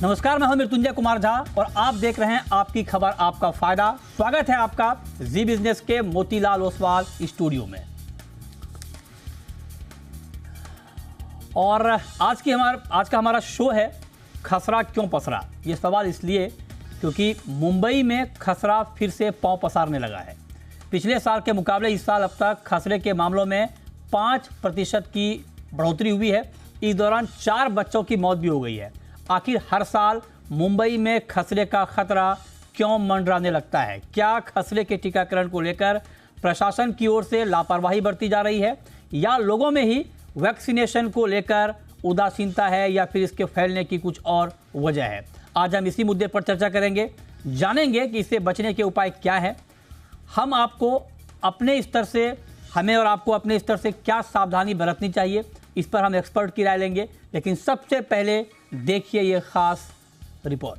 नमस्कार, मैं हूं मृत्युंजय कुमार झा और आप देख रहे हैं आपकी खबर आपका फायदा। स्वागत है आपका जी बिजनेस के मोतीलाल ओसवाल स्टूडियो में। और आज का हमारा शो है खसरा क्यों पसरा। ये सवाल इसलिए क्योंकि मुंबई में खसरा फिर से पांव पसारने लगा है। पिछले साल के मुकाबले इस साल अब तक खसरे के मामलों में 5% की बढ़ोतरी हुई है। इस दौरान 4 बच्चों की मौत भी हो गई है। आखिर हर साल मुंबई में खसरे का खतरा क्यों मंडराने लगता है? क्या खसरे के टीकाकरण को लेकर प्रशासन की ओर से लापरवाही बरती जा रही है या लोगों में ही वैक्सीनेशन को लेकर उदासीनता है या फिर इसके फैलने की कुछ और वजह है? आज हम इसी मुद्दे पर चर्चा करेंगे, जानेंगे कि इससे बचने के उपाय क्या है। हम आपको अपने स्तर से हमें और आपको अपने स्तर से क्या सावधानी बरतनी चाहिए, इस पर हम एक्सपर्ट की राय लेंगे। लेकिन सबसे पहले देखिए ये खास रिपोर्ट।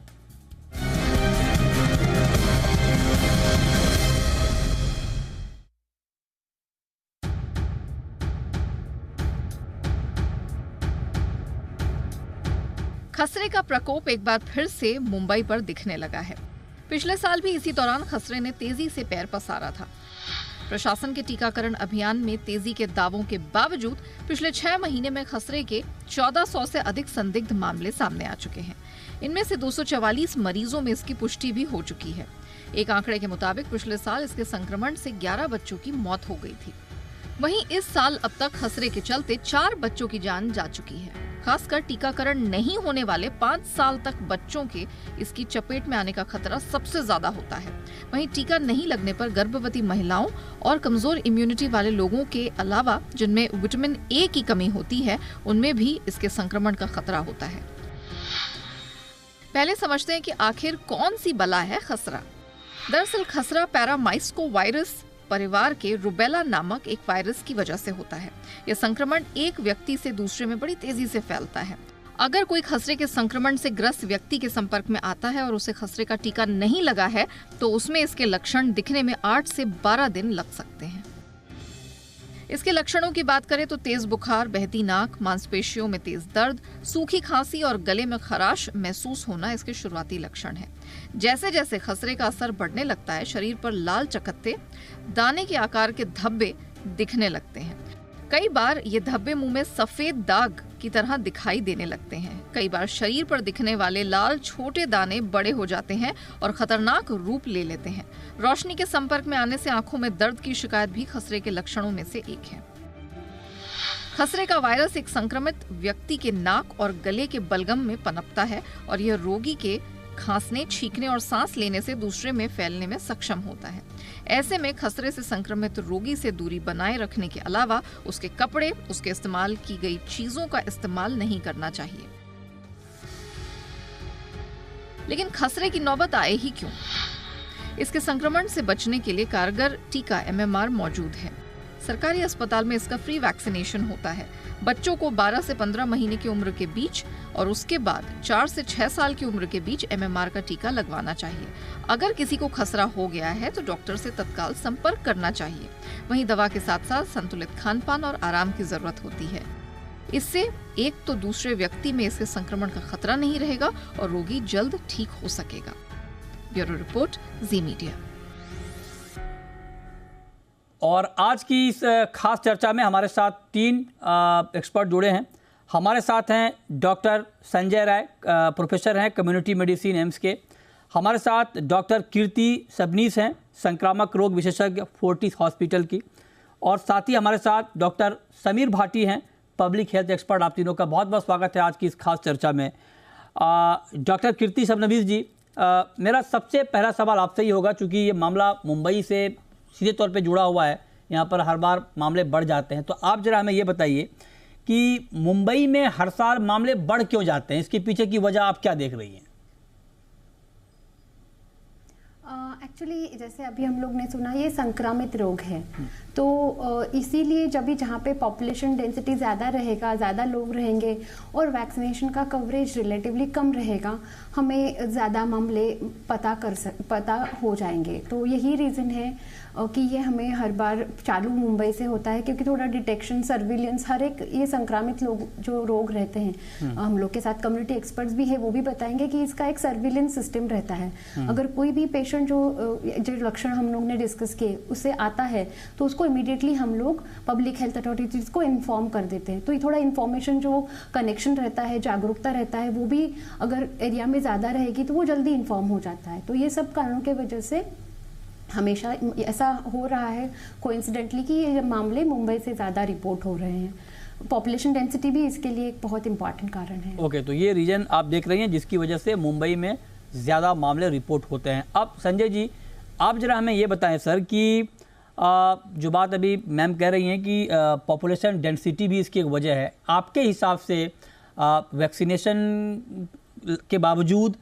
खसरे का प्रकोप एक बार फिर से मुंबई पर दिखने लगा है। पिछले साल भी इसी दौरान खसरे ने तेजी से पैर पसारा था। प्रशासन के टीकाकरण अभियान में तेजी के दावों के बावजूद पिछले 6 महीने में खसरे के 1400 से अधिक संदिग्ध मामले सामने आ चुके हैं। इनमें से 244 मरीजों में इसकी पुष्टि भी हो चुकी है। एक आंकड़े के मुताबिक पिछले साल इसके संक्रमण से 11 बच्चों की मौत हो गई थी। वहीं इस साल अब तक खसरे के चलते 4 बच्चों की जान जा चुकी है। खासकर टीकाकरण नहीं होने वाले 5 साल तक बच्चों के इसकी चपेट में आने का खतरा सबसे ज्यादा होता है। वहीं टीका नहीं लगने पर गर्भवती महिलाओं और कमजोर इम्यूनिटी वाले लोगों के अलावा जिनमें विटामिन ए की कमी होती है, उनमें भी इसके संक्रमण का खतरा होता है। पहले समझते हैं कि आखिर कौन सी बला है खसरा। दरअसल खसरा पैरामाइस्को वायरस परिवार के रुबेला नामक एक वायरस की वजह से होता है। यह संक्रमण एक व्यक्ति से दूसरे में बड़ी तेजी से फैलता है। अगर कोई खसरे के संक्रमण से ग्रस्त व्यक्ति के संपर्क में आता है और उसे खसरे का टीका नहीं लगा है तो उसमें इसके लक्षण दिखने में 8 से 12 दिन लग सकते हैं। इसके लक्षणों की बात करें तो तेज बुखार, बहती नाक, मांसपेशियों में तेज दर्द, सूखी खांसी और गले में खराश महसूस होना इसके शुरुआती लक्षण हैं। जैसे जैसे खसरे का असर बढ़ने लगता है, शरीर पर लाल चकत्ते, दाने के आकार के धब्बे दिखने लगते हैं। कई बार ये धब्बे मुंह में सफेद दाग की तरह दिखाई देने लगते हैं। कई बार शरीर पर दिखने वाले लाल छोटे दाने बड़े हो जाते हैं और खतरनाक रूप ले लेते हैं। रोशनी के संपर्क में आने से आंखों में दर्द की शिकायत भी खसरे के लक्षणों में से एक है। खसरे का वायरस एक संक्रमित व्यक्ति के नाक और गले के बलगम में पनपता है और यह रोगी के खांसने, छींकने और सांस लेने से दूसरे में फैलने में सक्षम होता है। ऐसे में खसरे से संक्रमित रोगी से दूरी बनाए रखने के अलावा उसके कपड़े, उसके इस्तेमाल की गई चीजों का इस्तेमाल नहीं करना चाहिए। लेकिन खसरे की नौबत आए ही क्यों? इसके संक्रमण से बचने के लिए कारगर टीका MMR मौजूद है। सरकारी अस्पताल में इसका फ्री वैक्सीनेशन होता है। बच्चों को 12 से 15 महीने की उम्र के बीच और उसके बाद 4 से 6 साल की उम्र के बीच MMR का टीका लगवाना चाहिए। अगर किसी को खसरा हो गया है तो डॉक्टर से तत्काल संपर्क करना चाहिए। वहीं दवा के साथ साथ संतुलित खान-पान और आराम की जरूरत होती है। इससे एक तो दूसरे व्यक्ति में इसके संक्रमण का खतरा नहीं रहेगा और रोगी जल्द ठीक हो सकेगा। ब्यूरो रिपोर्ट, जी मीडिया। और आज की इस खास चर्चा में हमारे साथ 3 एक्सपर्ट जुड़े हैं। हमारे साथ हैं डॉक्टर संजय राय, प्रोफेसर हैं कम्युनिटी मेडिसिन एम्स के। हमारे साथ डॉक्टर कीर्ति सबनीस हैं, संक्रामक रोग विशेषज्ञ फोर्टिस हॉस्पिटल की। और साथ ही हमारे साथ डॉक्टर समीर भाटी हैं, पब्लिक हेल्थ एक्सपर्ट। आप तीनों का बहुत बहुत स्वागत है आज की इस खास चर्चा में। डॉक्टर कीर्ति सबनीस जी, मेरा सबसे पहला सवाल आपसे ही होगा, चूँकि ये मामला मुंबई से सीधे तौर पे जुड़ा हुआ है, यहाँ पर हर बार मामले बढ़ जाते हैं। तो आप जरा हमें ये बताइए कि मुंबई में हर साल मामले बढ़ क्यों जाते हैं? इसके पीछे की वजह आप क्या देख रही हैं? एक्चुअली जैसे अभी हम लोग ने सुना, ये संक्रामित रोग है, तो इसीलिए जब भी जहाँ पे पॉपुलेशन डेंसिटी ज़्यादा रहेगा, ज़्यादा लोग रहेंगे और वैक्सीनेशन का कवरेज रिलेटिवली कम रहेगा, हमें ज़्यादा मामले पता हो जाएंगे। तो यही रीज़न है कि ये हमें हर बार चालू मुंबई से होता है, क्योंकि थोड़ा डिटेक्शन, सर्विलेंस, हर एक ये संक्रामित लोग जो रोग रहते हैं, हम लोग के साथ कम्युनिटी एक्सपर्ट्स भी है, वो भी बताएंगे कि इसका एक सर्विलेंस सिस्टम रहता है। अगर कोई भी पेशेंट जो लक्षण हम लोग ने डिस्कस किए उससे आता है तो उसको इमीडिएटली हम लोग पब्लिक हेल्थ अथॉरिटीज को इन्फॉर्म कर देते हैं। तो ये थोड़ा इन्फॉर्मेशन जो कनेक्शन रहता है, जागरूकता रहता है, वो भी अगर एरिया में ज़्यादा रहेगी तो वो जल्दी इन्फॉर्म हो जाता है। तो ये सब कारणों के वजह से हमेशा ऐसा हो रहा है कोइंसिडेंटली कि ये मामले मुंबई से ज़्यादा रिपोर्ट हो रहे हैं। पॉपुलेशन डेंसिटी भी इसके लिए एक बहुत इंपॉर्टेंट कारण है। ओके, तो ये रीजन आप देख रही हैं जिसकी वजह से मुंबई में ज़्यादा मामले रिपोर्ट होते हैं। अब संजय जी, आप जरा हमें ये बताएं सर कि जो बात अभी मैम कह रही हैं कि पॉपुलेशन डेंसिटी भी इसकी एक वजह है, आपके हिसाब से वैक्सीनेशन के बावजूद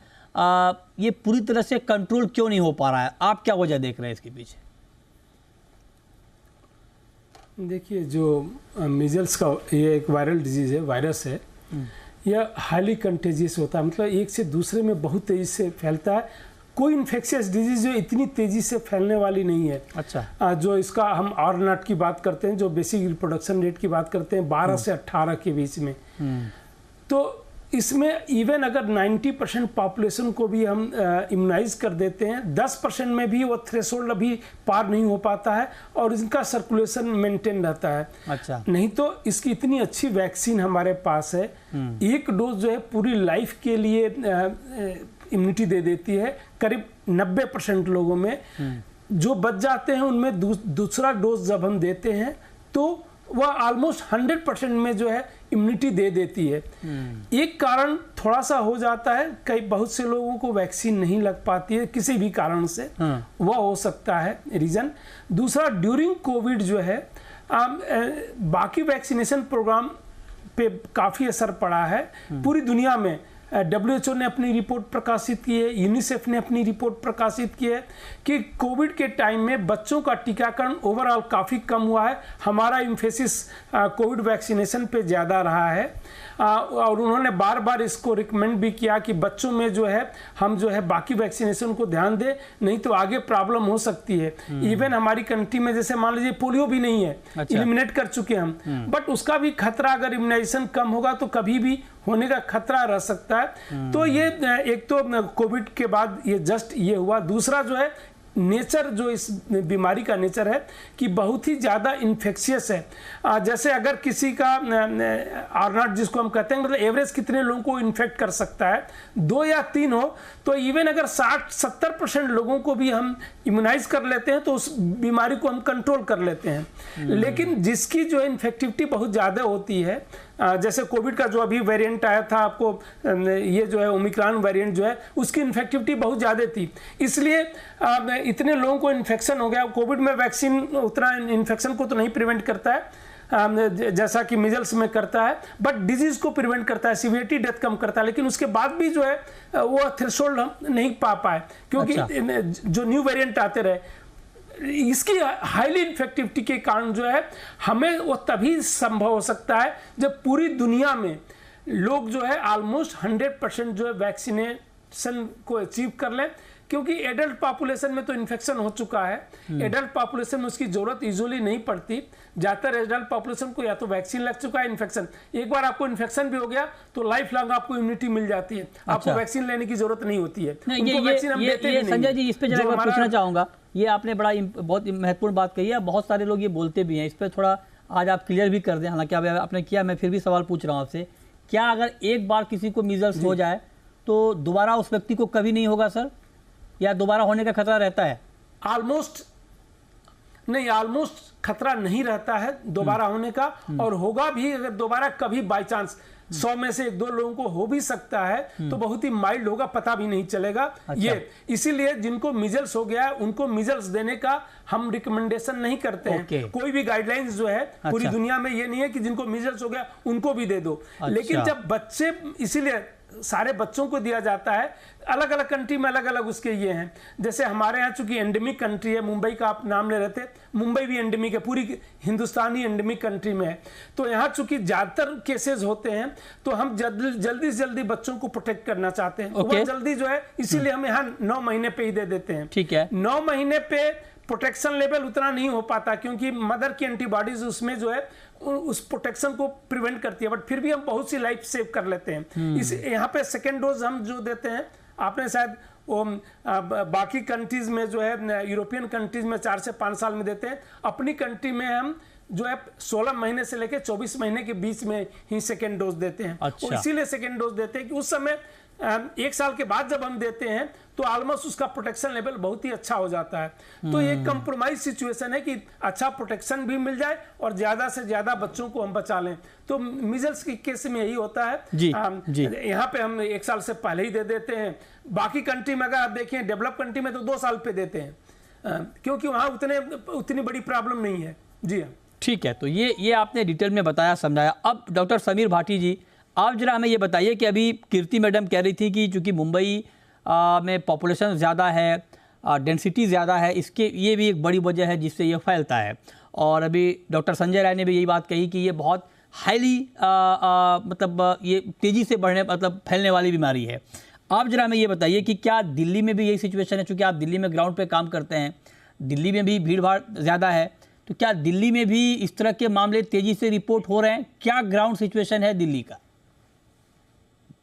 ये पूरी तरह से कंट्रोल क्यों नहीं हो पा रहा है? आप क्या वजह देख रहे हैं इसके पीछे? देखिए, जो मीजल्स का ये एक वायरल डिजीज़ है, वायरस है, यह हाईली कंटेजियस होता है, मतलब एक से दूसरे में बहुत तेज़ी से फैलता है। कोई इन्फेक्शियस डिजीज़ जो इतनी तेज़ी से फैलने वाली नहीं है। अच्छा। जो इसका हम R0 की बात करते हैं, जो बेसिक रिप्रोडक्शन रेट की बात करते हैं 12 से 18 के बीच में, तो इसमें इवन अगर 90% पॉपुलेशन को भी हम इम्यूनाइज कर देते हैं, 10% में भी वो थ्रेशोल्ड अभी पार नहीं हो पाता है और इनका सर्कुलेशन मेंटेन रहता है। अच्छा। नहीं तो इसकी इतनी अच्छी वैक्सीन हमारे पास है, एक डोज जो है पूरी लाइफ के लिए इम्यूनिटी दे देती है। करीब 90% लोगों में जो बच जाते हैं उनमें दूसरा डोज जब हम देते हैं तो वह ऑलमोस्ट 100% में जो है इम्यूनिटी दे देती है। एक कारण थोड़ा सा हो जाता है, कई बहुत से लोगों को वैक्सीन नहीं लग पाती है किसी भी कारण से, वह हो सकता है रीजन। दूसरा, ड्यूरिंग कोविड जो है बाकी वैक्सीनेशन प्रोग्राम पे काफ़ी असर पड़ा है पूरी दुनिया में। WHO ने अपनी रिपोर्ट प्रकाशित की है, यूनिसेफ ने अपनी रिपोर्ट प्रकाशित की है कि कोविड के टाइम में बच्चों का टीकाकरण ओवरऑल काफ़ी कम हुआ है। हमारा एम्फेसिस कोविड वैक्सीनेशन पे ज़्यादा रहा है और उन्होंने बार बार इसको रिकमेंड भी किया कि बच्चों में जो है हम जो है बाकी वैक्सीनेशन को ध्यान दें, नहीं तो आगे प्रॉब्लम हो सकती है। इवन हमारी कंट्री में जैसे मान लीजिए पोलियो भी नहीं है, एलिमिनेट कर चुके हम, बट उसका भी खतरा अगर इम्यूनाइजेशन कम होगा तो कभी भी होने का खतरा रह सकता है। तो ये एक तो कोविड के बाद ये जस्ट ये हुआ। दूसरा जो है नेचर, जो इस बीमारी का नेचर है कि बहुत ही ज़्यादा इन्फेक्शियस है। जैसे अगर किसी का R0 जिसको हम कहते हैं, मतलब एवरेज कितने लोगों को इन्फेक्ट कर सकता है, 2 या 3 हो, तो इवन अगर 60-70% लोगों को भी हम इम्यूनाइज कर लेते हैं तो उस बीमारी को हम कंट्रोल कर लेते हैं। लेकिन जिसकी जो है इन्फेक्टिविटी बहुत ज़्यादा होती है, जैसे कोविड का जो अभी वेरिएंट आया था, आपको ये जो है ओमिक्रॉन वेरिएंट जो है, उसकी इन्फेक्टिविटी बहुत ज़्यादा थी, इसलिए इतने लोगों को इन्फेक्शन हो गया। कोविड में वैक्सीन उतना इन्फेक्शन को तो नहीं प्रिवेंट करता है जैसा कि मिजल्स में करता है, बट डिजीज को प्रिवेंट करता है, सीवियरिटी डेथ कम करता है। लेकिन उसके बाद भी जो है वो थ्रेशोल्ड हम नहीं पा पाए, क्योंकि जो न्यू वेरिएंट आते रहे, इसकी हाईली इन्फेक्टिविटी के कारण जो है हमें वो तभी संभव हो सकता है जब पूरी दुनिया में लोग जो है ऑलमोस्ट 100% जो है वैक्सीनेशन को अचीव कर लें। क्योंकि एडल्ट पॉपुलेशन में तो इन्फेक्शन हो चुका है, एडल्ट पॉपुलेशन में उसकी जरूरत यूजुअली नहीं पड़ती। ज़्यादातर एडल्ट पॉपुलेशन को या तो वैक्सीन लग चुका है, इन्फेक्शन, एक बार आपको इन्फेक्शन भी हो गया तो लाइफ लॉन्ग आपको इम्यूनिटी मिल जाती है, आपको वैक्सीन लेने की जरूरत नहीं होती है। संजय जी, इस पे जरा पूछना चाहूंगा, ये आपने बहुत महत्वपूर्ण बात कही है, बहुत सारे लोग ये बोलते भी हैं, इस पर थोड़ा आज आप क्लियर भी कर दें। हालांकि आपने किया, मैं फिर भी सवाल पूछ रहा हूँ आपसे, क्या अगर एक बार किसी को मीजल्स हो जाए तो दोबारा उस व्यक्ति को कभी नहीं होगा सर, या दोबारा होने का खतरा रहता है? ऑलमोस्ट खतरा नहीं रहता है दोबारा होने का, और होगा भी अगर दोबारा कभी बाय चांस 100 में से 1-2 लोगों को हो भी सकता है तो बहुत ही माइल्ड होगा, पता भी नहीं चलेगा। अच्छा। ये इसीलिए जिनको मिजल्स हो गया है उनको मिजल्स देने का हम रिकमेंडेशन नहीं करते हैं। कोई भी गाइडलाइंस जो है पूरी दुनिया में ये नहीं है कि जिनको मिजल्स हो गया उनको भी दे दो। लेकिन जब बच्चे, इसीलिए सारे बच्चों को दिया जाता है, अलग अलग कंट्री में अलग अलग उसके ये हैं। जैसे हमारे यहाँ चूंकि एंडेमिक कंट्री है, मुंबई का आप नाम ले रहे थे, मुंबई भी एंडेमिक है, पूरी हिंदुस्तान ही एंडेमिक कंट्री में है। तो यहाँ चूंकि ज्यादातर केसेस होते हैं तो हम जल्दी से जल्दी बच्चों को प्रोटेक्ट करना चाहते हैं। वो जल्दी जो है, इसीलिए हम यहाँ 9 महीने पे ही दे देते हैं। ठीक है, 9 महीने पे प्रोटेक्शन लेवल उतना नहीं हो पाता, क्योंकि मदर की एंटीबॉडीज उसमें जो है उस प्रोटेक्शन को प्रिवेंट करती है, बट फिर भी हम बहुत सी लाइफ सेव कर लेते हैं। इस यहाँ पे सेकेंड डोज हम जो देते हैं, आपने शायद वो बाकी कंट्रीज में जो है, यूरोपियन कंट्रीज में 4 से 5 साल में देते हैं, अपनी कंट्री में हम जो है 16 महीने से लेकर 24 महीने के बीच में ही सेकेंड डोज देते हैं। अच्छा। इसीलिए सेकेंड डोज देते हैं कि उस समय 1 साल के बाद जब हम देते हैं तो ऑलमोस्ट उसका प्रोटेक्शन लेवल बहुत ही अच्छा हो जाता है। तो ये कंप्रोमाइज सिचुएशन है कि अच्छा प्रोटेक्शन भी मिल जाए और ज्यादा से ज्यादा बच्चों को हम बचा लें। तो मिजल्स के केस में यही होता है जी, यहाँ पे हम 1 साल से पहले ही दे देते हैं। बाकी कंट्री में अगर आप देखें, डेवलप कंट्री में तो 2 साल पे देते हैं, क्योंकि वहाँ उतनी बड़ी प्रॉब्लम नहीं है। जी हाँ, ठीक है। तो ये आपने डिटेल में बताया, समझाया। अब डॉक्टर समीर भाटी जी, आप जरा हमें ये बताइए कि अभी कीर्ति मैडम कह रही थी कि चूंकि मुंबई में पॉपुलेशन ज़्यादा है, डेंसिटी ज़्यादा है, इसके ये भी एक बड़ी वजह है जिससे ये फैलता है। और अभी डॉक्टर संजय राय ने भी यही बात कही कि ये बहुत हाईली मतलब ये तेज़ी से फैलने वाली बीमारी है। आप जरा हमें ये बताइए कि क्या दिल्ली में भी यही सिचुएशन है? चूँकि आप दिल्ली में ग्राउंड पे काम करते हैं, दिल्ली में भी भीड़ भाड़ ज़्यादा है, तो क्या दिल्ली में भी इस तरह के मामले तेज़ी से रिपोर्ट हो रहे हैं? क्या ग्राउंड सिचुएशन है दिल्ली का?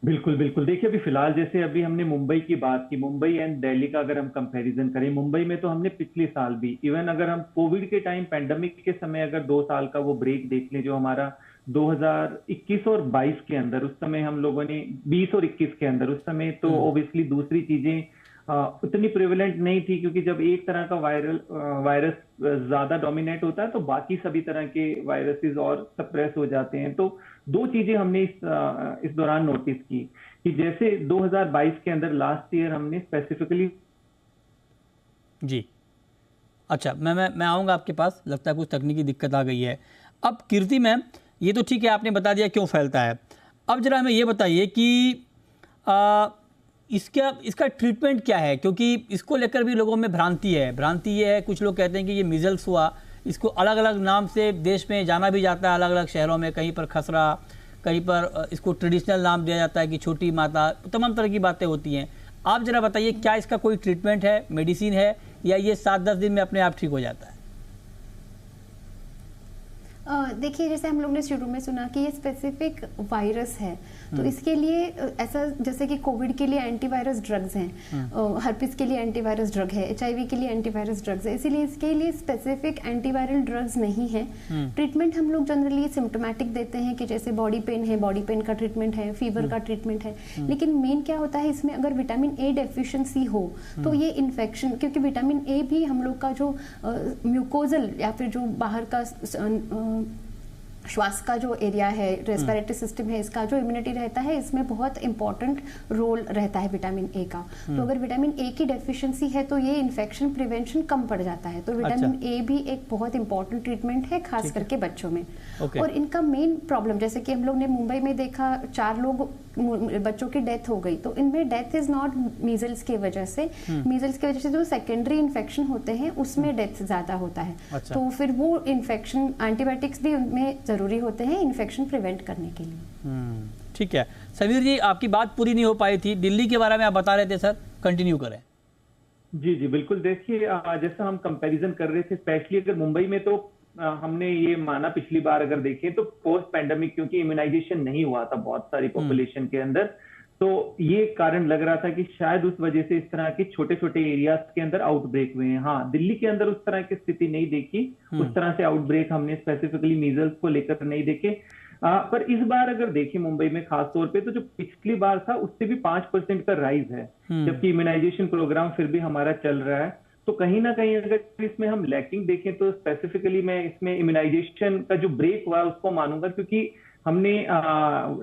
बिल्कुल बिल्कुल, देखिए अभी फिलहाल जैसे अभी हमने मुंबई की बात की, मुंबई एंड दिल्ली का अगर हम कंपैरिजन करें, मुंबई में तो हमने पिछले साल भी, इवन अगर हम कोविड के टाइम पैंडेमिक के समय अगर 2 साल का वो ब्रेक देख लें जो हमारा 2021 और 22 के अंदर, उस समय हम लोगों ने 20 और 21 के अंदर, उस समय तो ऑब्वियसली दूसरी चीजें उतनी प्रिवेलेंट नहीं थी, क्योंकि जब एक तरह का वायरस ज्यादा डोमिनेट होता है तो बाकी सभी तरह के वायरसेस और सप्रेस हो जाते हैं। तो 2 चीजें हमने इस दौरान नोटिस की कि जैसे 2022 के अंदर लास्ट ईयर हमने स्पेसिफिकली जी, अच्छा, मैं आऊँगा आपके पास, लगता है कुछ तकनीकी दिक्कत आ गई है। अब कीर्ति मैम, ये तो ठीक है, आपने बता दिया क्यों फैलता है। अब जरा हमें ये बताइए कि इसका ट्रीटमेंट क्या है, क्योंकि इसको लेकर भी लोगों में भ्रांति ये है, कुछ लोग कहते हैं कि ये मीजल्स हुआ, इसको अलग अलग नाम से देश में जाना भी जाता है, अलग अलग शहरों में, कहीं पर खसरा, कहीं पर इसको ट्रेडिशनल नाम दिया जाता है कि छोटी माता, तमाम तरह की बातें होती हैं। आप जरा बताइए, क्या इसका कोई ट्रीटमेंट है, मेडिसिन है, या ये 7-10 दिन में अपने आप ठीक हो जाता है? देखिए, जैसे हम लोग ने शुरू में सुना कि ये स्पेसिफिक वायरस है, तो इसके लिए ऐसा, जैसे कि कोविड के लिए एंटीवायरस ड्रग्स हैं, हर्पिस के लिए एंटीवायरस ड्रग है, HIV के लिए एंटीवायरस ड्रग्स है, इसीलिए इसके लिए स्पेसिफिक एंटीवायरल ड्रग्स नहीं है। ट्रीटमेंट हम लोग जनरली सिम्टोमेटिक देते हैं कि जैसे बॉडी पेन है, बॉडी पेन का ट्रीटमेंट है, फीवर का ट्रीटमेंट है। लेकिन मेन क्या होता है इसमें, अगर विटामिन A डेफिशिएंसी हो तो ये इन्फेक्शन, क्योंकि विटामिन A भी हम लोग का जो म्यूकोजल या फिर जो बाहर का श्वास का जो एरिया है, रेस्पिरेटरी सिस्टम है, इसका जो इम्यूनिटी रहता है, इसमें बहुत इंपॉर्टेंट रोल रहता है विटामिन ए का। तो अगर विटामिन ए की डेफिशिएंसी है तो ये इन्फेक्शन प्रिवेंशन कम पड़ जाता है। तो विटामिन ए भी एक बहुत इंपॉर्टेंट ट्रीटमेंट है, खास करके बच्चों में। और इनका मेन प्रॉब्लम, जैसे कि हम लोग ने मुंबई में देखा, 4 लोग बच्चों की डेथ हो गई, तो इनमें डेथ इज नॉट मीजल्स की वजह से, मीजल्स की वजह से जो सेकेंडरी इन्फेक्शन होते हैं उसमें डेथ ज्यादा होता है। तो फिर वो इन्फेक्शन, एंटीबायोटिक्स भी उनमें जरूरी होते हैं इन्फेक्शन प्रिवेंट करने के लिए। ठीक है। समीर जी, आपकी बात पूरी नहीं हो पाई थी, दिल्ली के बारे में आप बता रहे थे सर, कंटिन्यू करें। जी जी बिल्कुल, देखिए जैसा हम कंपैरिजन कर रहे थे, स्पेशली अगर मुंबई में, तो हमने ये माना पिछली बार अगर देखें तो पोस्ट पैंडेमिक, क्योंकि इम्यूनाइजेशन नहीं हुआ था बहुत सारी पॉपुलेशन के अंदर, तो ये कारण लग रहा था कि शायद उस वजह से इस तरह के छोटे छोटे एरियाज के अंदर आउटब्रेक हुए हैं। हाँ, दिल्ली के अंदर उस तरह की स्थिति नहीं देखी, उस तरह से आउटब्रेक हमने स्पेसिफिकली मीजल्स को लेकर नहीं देखे। पर इस बार अगर देखें मुंबई में खास तौर पे, तो जो पिछली बार था उससे भी 5% का राइज है, जबकि इम्यूनाइजेशन प्रोग्राम फिर भी हमारा चल रहा है। तो कहीं ना कहीं अगर इसमें हम लैकिंग देखें तो स्पेसिफिकली मैं इसमें इम्यूनाइजेशन का जो ब्रेक हुआ उसको मानूंगा, क्योंकि हमने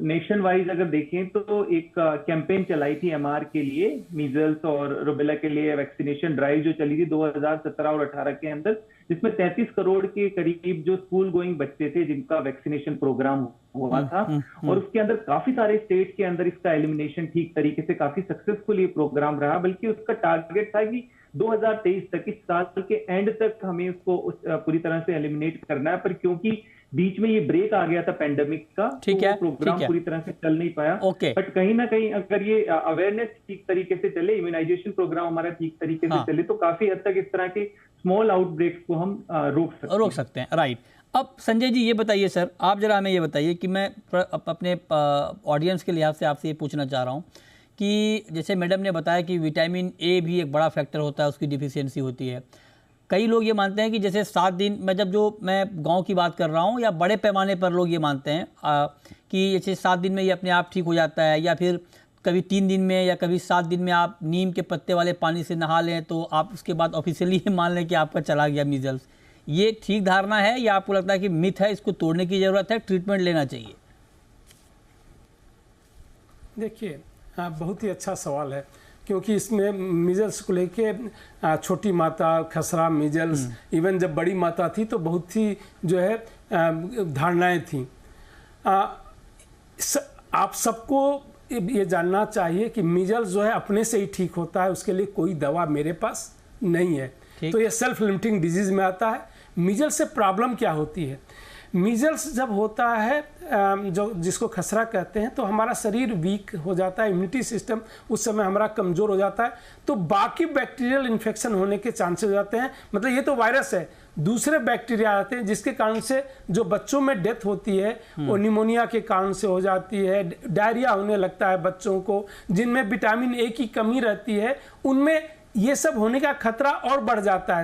नेशन वाइज अगर देखें तो एक कैंपेन चलाई थी MR के लिए, मीजल्स और रुबेला के लिए वैक्सीनेशन ड्राइव जो चली थी 2017 और 18 के अंदर, जिसमें 33 करोड़ के करीब जो स्कूल गोइंग बच्चे थे जिनका वैक्सीनेशन प्रोग्राम हुआ था। और उसके अंदर काफी सारे स्टेट के अंदर इसका एलिमिनेशन ठीक तरीके से काफी सक्सेसफुल ये प्रोग्राम रहा, बल्कि उसका टारगेट था कि 2023 तक, इस साल के एंड तक हमें उसको पूरी तरह से एलिमिनेट करना है। पर क्योंकि बीच में ये ब्रेक आ गया था पेंडेमिक का, तो वो प्रोग्राम पूरी तरह से चल नहीं पाया। बट कहीं ना कहीं अगर ये अवेयरनेस ठीक तरीके से चले, इम्यूनाइजेशन प्रोग्राम हमारा ठीक तरीके से चले, तो काफी हद तक इस तरह के स्मॉल आउटब्रेक्स को हम रोक सकते हैं। राइट। अब संजय जी ये बताइए सर, आप जरा हमें ये बताइए कि मैं अपने ऑडियंस के लिहाज से आपसे ये पूछना चाह रहा हूँ कि जैसे मैडम ने बताया कि विटामिन ए भी एक बड़ा फैक्टर होता है, उसकी डिफिशियंसी होती है। कई लोग ये मानते हैं कि जैसे 7 दिन में, मैं गांव की बात कर रहा हूँ या बड़े पैमाने पर लोग ये मानते हैं कि जैसे 7 दिन में ये अपने आप ठीक हो जाता है, या फिर कभी 3 दिन में या कभी 7 दिन में आप नीम के पत्ते वाले पानी से नहा लें तो आप उसके बाद ऑफिशियली ये मान लें कि आपका चला गया मीजल्स। ये ठीक धारणा है या आपको लगता है कि मिथ है, इसको तोड़ने की ज़रूरत है, ट्रीटमेंट लेना चाहिए? देखिए, बहुत ही अच्छा सवाल है, क्योंकि इसमें मीजल्स को लेके छोटी माता, खसरा, मीजल्स, इवन जब बड़ी माता थी तो बहुत ही जो है धारणाएं थी। आप सबको ये जानना चाहिए कि मीजल्स जो है अपने से ही ठीक होता है, उसके लिए कोई दवा मेरे पास नहीं है। तो ये सेल्फ लिमिटिंग डिजीज में आता है। मीजल्स से प्रॉब्लम क्या होती है? मीजल्स जब होता है, जो जिसको खसरा कहते हैं, तो हमारा शरीर वीक हो जाता है, इम्यूनिटी सिस्टम उस समय हमारा कमज़ोर हो जाता है, तो बाकी बैक्टीरियल इन्फेक्शन होने के चांसेस हो जाते हैं। मतलब ये तो वायरस है, दूसरे बैक्टीरिया आते हैं जिसके कारण से जो बच्चों में डेथ होती है वो निमोनिया के कारण से हो जाती है, डायरिया होने लगता है बच्चों को, जिनमें विटामिन ए की कमी रहती है, उनमें ये सब होने का खतरा और बढ़ जाता है।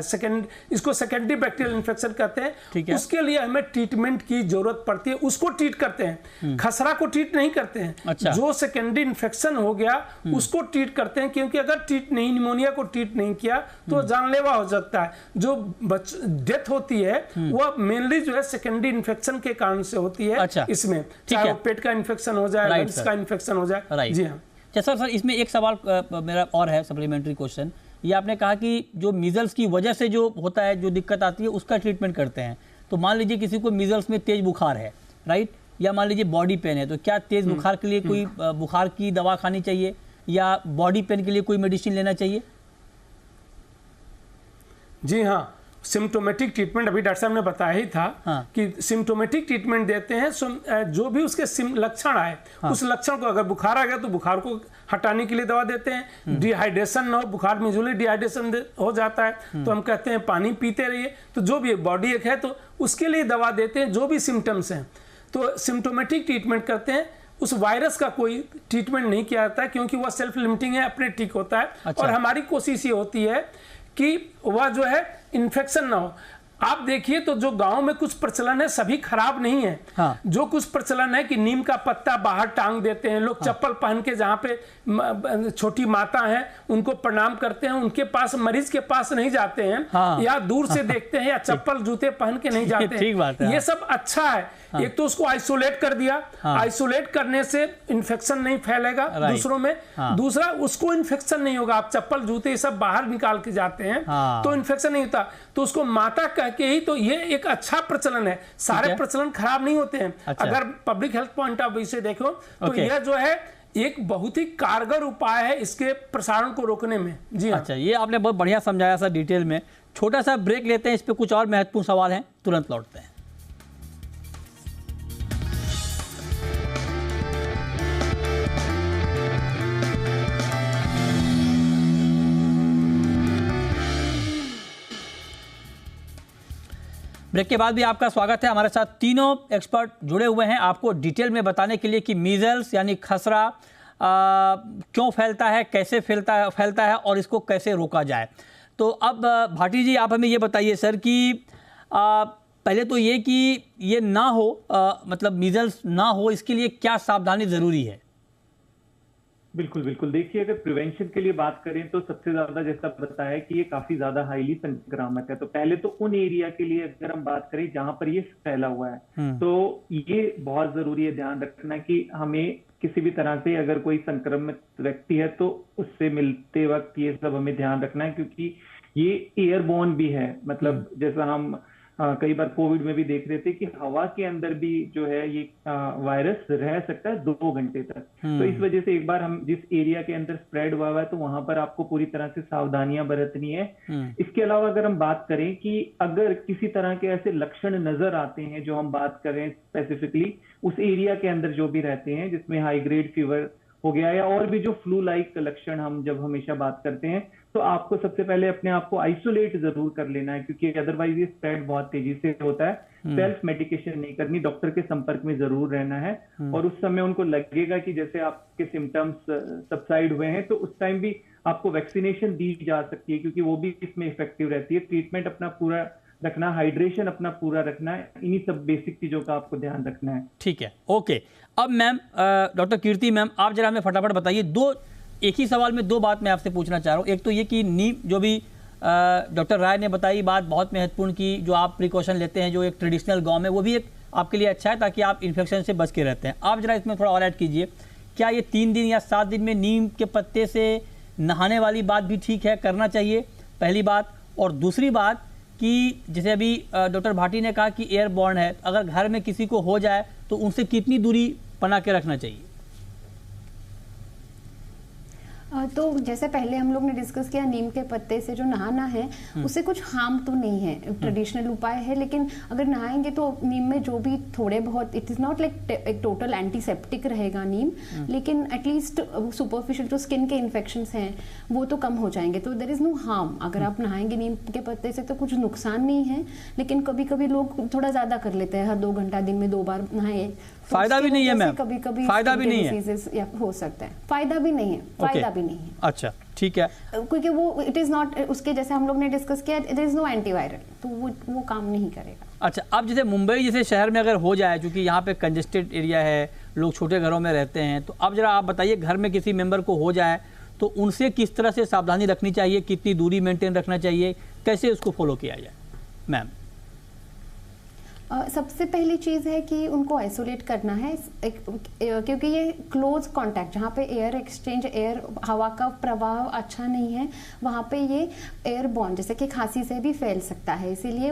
इसको सेकेंडरी बैक्टीरियल इन्फेक्शन कहते हैं। उसके लिए हमें ट्रीटमेंट की जरूरत पड़ती है, उसको ट्रीट करते हैं, खसरा को ट्रीट नहीं करते हैं। अच्छा। जो सेकेंडरी इन्फेक्शन हो गया उसको ट्रीट करते हैं, क्योंकि अगर निमोनिया को ट्रीट नहीं किया तो जानलेवा हो सकता है। जो डेथ होती है वह मेनली जो है सेकेंडरी इन्फेक्शन के कारण से होती है। अच्छा। इसमें चाहे पेट का इन्फेक्शन हो जाए, लंग्स का इन्फेक्शन हो जाए। जी हाँ सर। इसमें एक सवाल मेरा और है, सप्लीमेंट्री क्वेश्चन। ये आपने कहा कि जो मीजल्स की वजह से जो होता है, जो दिक्कत आती है, उसका ट्रीटमेंट करते हैं। तो मान लीजिए किसी को मीजल्स में तेज बुखार है, राइट, या मान लीजिए बॉडी पेन है, तो क्या तेज बुखार के लिए कोई बुखार की दवा खानी चाहिए या बॉडी पेन के लिए कोई मेडिसिन लेना चाहिए? जी हाँ, सिम्टोमेटिक ट्रीटमेंट अभी डॉक्टर साहब ने बताया ही था। हाँ। कि सिम्टोमेटिक ट्रीटमेंट देते हैं, जो भी उसके लक्षण आए, उस लक्षण को, अगर बुखार आ गया तो बुखार को हटाने के लिए दवा देते हैं। डिहाइड्रेशन ना हो, बुखार में यूजुअली डिहाइड्रेशन हो जाता है, तो हम कहते हैं पानी पीते रहिए। तो जो भी बॉडी एक है तो उसके लिए दवा देते हैं, जो भी सिम्टम्स हैं। तो सिम्टोमेटिक ट्रीटमेंट करते हैं। उस वायरस का कोई ट्रीटमेंट नहीं किया जाता है, क्योंकि वह सेल्फ लिमिटिंग है, अपने ठीक होता है। अच्छा। और हमारी कोशिश ये होती है कि वह जो है इन्फेक्शन ना हो। आप देखिए तो जो गांव में कुछ प्रचलन है सभी खराब नहीं है। हाँ। जो कुछ प्रचलन है कि नीम का पत्ता बाहर टांग देते हैं लोग। हाँ। चप्पल पहन के जहाँ पे छोटी माता है उनको प्रणाम करते हैं, उनके पास, मरीज के पास नहीं जाते हैं। हाँ। या दूर से देखते हैं, या चप्पल जूते पहन के नहीं जाते हैं। ठीक बात है। ये सब अच्छा है। हाँ। एक तो उसको आइसोलेट कर दिया। हाँ। आइसोलेट करने से इन्फेक्शन नहीं फैलेगा दूसरों में। हाँ। दूसरा, उसको इन्फेक्शन नहीं होगा। आप चप्पल जूते ये सब बाहर निकाल के जाते हैं। हाँ। तो इन्फेक्शन नहीं होता। तो उसको माता कह के ही, तो ये एक अच्छा प्रचलन है। सारे प्रचलन खराब नहीं होते हैं। अच्छा। अगर public health point of view से देखो तो यह जो है एक बहुत ही कारगर उपाय है इसके प्रसारण को रोकने में। जी अच्छा, ये आपने बहुत बढ़िया समझाया सर डिटेल में। छोटा सा ब्रेक लेते हैं, इस पे कुछ और महत्वपूर्ण सवाल हैं, तुरंत लौटते हैं। ब्रेक के बाद भी आपका स्वागत है। हमारे साथ तीनों एक्सपर्ट जुड़े हुए हैं आपको डिटेल में बताने के लिए कि मीजल्स यानी खसरा क्यों फैलता है, कैसे फैलता है और इसको कैसे रोका जाए। तो अब भाटी जी आप हमें ये बताइए सर कि पहले तो ये कि ये ना हो, मतलब मीजल्स ना हो, इसके लिए क्या सावधानी ज़रूरी है? बिल्कुल बिल्कुल। देखिए, अगर प्रिवेंशन के लिए बात करें तो सबसे ज्यादा, जैसा बताया कि ये काफी ज्यादा हाईली संक्रामक है, तो पहले तो उन एरिया के लिए अगर हम बात करें जहां पर ये फैला हुआ है, तो ये बहुत जरूरी है ध्यान रखना कि हमें किसी भी तरह से अगर कोई संक्रमित व्यक्ति है तो उससे मिलते वक्त ये सब हमें ध्यान रखना है, क्योंकि ये एयरबोर्न भी है। मतलब जैसा हम कई बार कोविड में भी देख रहे थे कि हवा के अंदर भी जो है ये वायरस रह सकता है 2 घंटे तक। तो इस वजह से एक बार हम जिस एरिया के अंदर स्प्रेड हुआ है तो वहां पर आपको पूरी तरह से सावधानियां बरतनी है। इसके अलावा अगर हम बात करें कि अगर किसी तरह के ऐसे लक्षण नजर आते हैं, जो हम बात करें स्पेसिफिकली उस एरिया के अंदर जो भी रहते हैं, जिसमें हाई ग्रेड फीवर हो गया या और भी जो फ्लू लाइक लक्षण हम जब हमेशा बात करते हैं, तो आपको सबसे पहले अपने आप को आइसोलेट जरूर कर लेना है, क्योंकि अदरवाइज ये स्प्रेड बहुत तेजी से होता है। सेल्फ मेडिकेशन नहीं करनी, डॉक्टर के संपर्क में जरूर रहना है। और उस समय उनको लगेगा कि जैसे आपके सिम्टम्स सबसाइड हुए हैं, तो उस टाइम भी आपको वैक्सीनेशन दी जा सकती है, क्योंकि वो भी इसमें इफेक्टिव रहती है। ट्रीटमेंट अपना पूरा रखना, हाइड्रेशन अपना पूरा रखना है, इन्हीं सब बेसिक चीजों का आपको ध्यान रखना है। ठीक है, ओके। अब मैम, डॉक्टर कीर्ति मैम, आप जरा हमें फटाफट बताइए, एक ही सवाल में दो बात मैं आपसे पूछना चाह रहा हूँ। एक तो ये कि नीम, जो भी डॉक्टर राय ने बताई बात बहुत महत्वपूर्ण की, जो आप प्रिकॉशन लेते हैं, जो एक ट्रेडिशनल गांव में, वो भी एक आपके लिए अच्छा है ताकि आप इन्फेक्शन से बच के रहते हैं। आप जरा इसमें थोड़ा और ऐड कीजिए, क्या ये 3 दिन या 7 दिन में नीम के पत्ते से नहाने वाली बात भी ठीक है, करना चाहिए, पहली बात। और दूसरी बात कि जैसे अभी डॉक्टर भाटी ने कहा कि एयरबॉर्न है, अगर घर में किसी को हो जाए तो उनसे कितनी दूरी बना के रखना चाहिए? तो जैसे पहले हम लोग ने डिस्कस किया, नीम के पत्ते से जो नहाना है उससे कुछ हार्म तो नहीं है, ट्रेडिशनल उपाय है। लेकिन अगर नहाएंगे तो नीम में जो भी थोड़े बहुत, इट इज नॉट लाइक एक टोटल एंटीसेप्टिक रहेगा नीम, लेकिन एटलीस्ट सुपरफिशियल जो स्किन के इन्फेक्शंस हैं वो तो कम हो जाएंगे। तो देयर इज नो हार्म अगर आप नहाएंगे नीम के पत्ते से, तो कुछ नुकसान नहीं है। लेकिन कभी कभी लोग थोड़ा ज्यादा कर लेते हैं, हर 2 घंटा दिन में 2 बार नहाए, फायदा भी नहीं है मैम, कभी कभी फायदा भी नहीं है, हो सकता है, फायदा भी नहीं है, फायदा भी नहीं है। अच्छा, ठीक है, क्योंकि वो इट इज नॉट उसके, जैसे हम लोग ने डिस्कस किया, इट इज नो एंटीवायरल, तो वो काम नहीं करेगा। अच्छा, अब जैसे मुंबई जैसे शहर में अगर हो जाए, क्योंकि यहाँ पे कंजेस्टेड एरिया है, लोग छोटे घरों में रहते हैं, तो अब जरा आप बताइए, घर में किसी मेंबर को हो जाए तो उनसे किस तरह से सावधानी रखनी चाहिए, कितनी दूरी मेंटेन रखना चाहिए, कैसे उसको फॉलो किया जाए मैम? सबसे पहली चीज़ है कि उनको आइसोलेट करना है, क्योंकि ये क्लोज कांटेक्ट, जहाँ पे एयर एक्सचेंज, एयर हवा का प्रवाह अच्छा नहीं है, वहाँ पे ये एयरबॉर्न जैसे कि खांसी से भी फैल सकता है। इसीलिए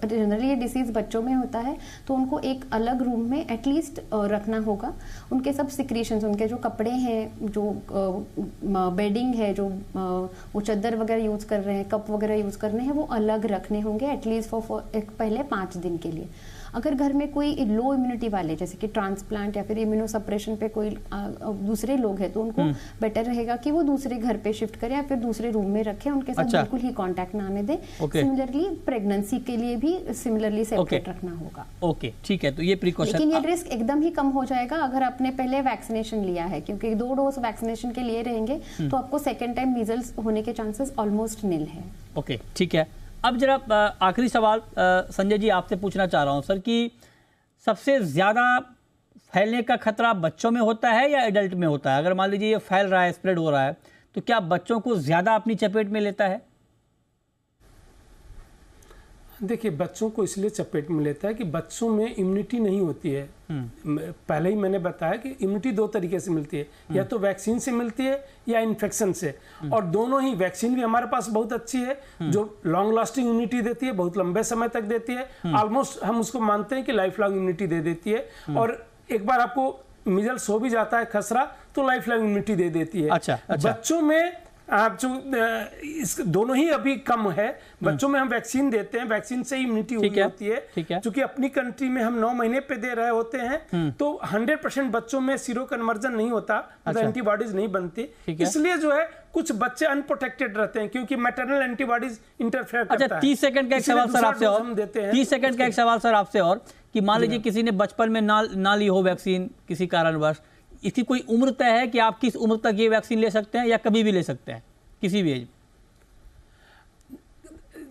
जनरली ये डिसीज़ बच्चों में होता है, तो उनको एक अलग रूम में एटलीस्ट रखना होगा। उनके सब सिक्रीशंस, उनके जो कपड़े हैं, जो बेडिंग है, जो वो चादर वगैरह यूज़ कर रहे हैं, कप वगैरह यूज़ करने हैं, वो अलग रखने होंगे एटलीस्ट पहले 5 दिन के लिए। अगर घर में कोई लो इम्यूनिटी वाले, जैसे कि ट्रांसप्लांट या फिर इम्यूनोसप्रेशन पे कोई दूसरे लोग हैं, तो उनको बेटर रहेगा कि वो दूसरे घर पे शिफ्ट करें या फिर दूसरे रूम में रखें, उनके साथ बिल्कुल ही कांटेक्ट ना आने दें। सिमिलरली प्रेगनेंसी के लिए भी सिमिलरली सेपरेट रखना होगा। ओके, ठीक है, तो ये प्रिकॉशन, लेकिन ये रिस्क एकदम ही कम हो जाएगा अगर आपने पहले वैक्सीनेशन लिया है, क्योंकि 2 डोज वैक्सीनेशन के लिए रहेंगे, तो आपको सेकेंड टाइम मीजल्स होने के चांसेस ऑलमोस्ट निल है। ओके, ठीक है। अब जरा आखिरी सवाल संजय जी आपसे पूछना चाह रहा हूं सर, कि सबसे ज़्यादा फैलने का खतरा बच्चों में होता है या एडल्ट में होता है? अगर मान लीजिए ये फैल रहा है, स्प्रेड हो रहा है, तो क्या बच्चों को ज़्यादा अपनी चपेट में लेता है? देखिए, बच्चों को इसलिए चपेट में लेता है कि बच्चों में इम्यूनिटी नहीं होती है। पहले ही मैंने बताया कि इम्यूनिटी 2 तरीके से मिलती है, या तो वैक्सीन से मिलती है या इन्फेक्शन से। और दोनों ही, वैक्सीन भी हमारे पास बहुत अच्छी है, जो लॉन्ग लास्टिंग इम्यूनिटी देती है, बहुत लंबे समय तक देती है, ऑलमोस्ट हम उसको मानते हैं कि लाइफ लॉन्ग इम्यूनिटी दे देती है। और एक बार आपको मिजल्स हो भी जाता है, खसरा, तो लाइफ लॉन्ग इम्यूनिटी दे देती है। अच्छा। बच्चों में आप जो दोनों ही अभी कम है। बच्चों में हम वैक्सीन देते हैं, वैक्सीन से ही इम्यूनिटी होती है, क्योंकि अपनी कंट्री में हम 9 महीने पे दे रहे होते हैं, तो 100% बच्चों में सीरो कन्वर्जन नहीं होता, मतलब एंटीबॉडीज नहीं बनती। इसलिए जो है कुछ बच्चे अनप्रोटेक्टेड रहते हैं, क्योंकि मैटरनल एंटीबॉडीज इंटरफेयर करता है। 30 सेकंड का एक सवाल सर आपसे और, 30 सेकंड का एक सवाल सर आपसे और, कि मान लीजिए किसी ने बचपन में ना ली हो वैक्सीन किसी कारणवश, इसकी कोई उम्र तय है कि आप किस उम्र तक ये वैक्सीन ले सकते हैं, या कभी भी ले सकते हैं, किसी भी एज?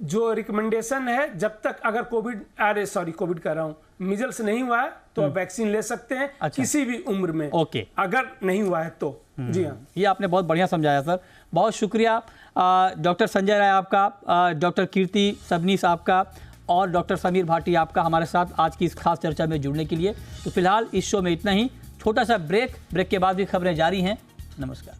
जो रिकमेंडेशन है, जब तक अगर कोविड कह रहा हूं, मिजल्स नहीं हुआ है तो आप वैक्सीन ले सकते हैं। अच्छा। किसी भी उम्र में। ओके, अगर नहीं हुआ है तो। जी हाँ, ये आपने बहुत बढ़िया समझाया सर, बहुत शुक्रिया डॉक्टर संजय राय आपका, डॉक्टर कीर्ति सबनीस आपका, और डॉक्टर समीर भाटी आपका हमारे साथ आज की इस खास चर्चा में जुड़ने के लिए। तो फिलहाल इस शो में इतना ही, छोटा सा ब्रेक के बाद भी खबरें जारी हैं। नमस्कार।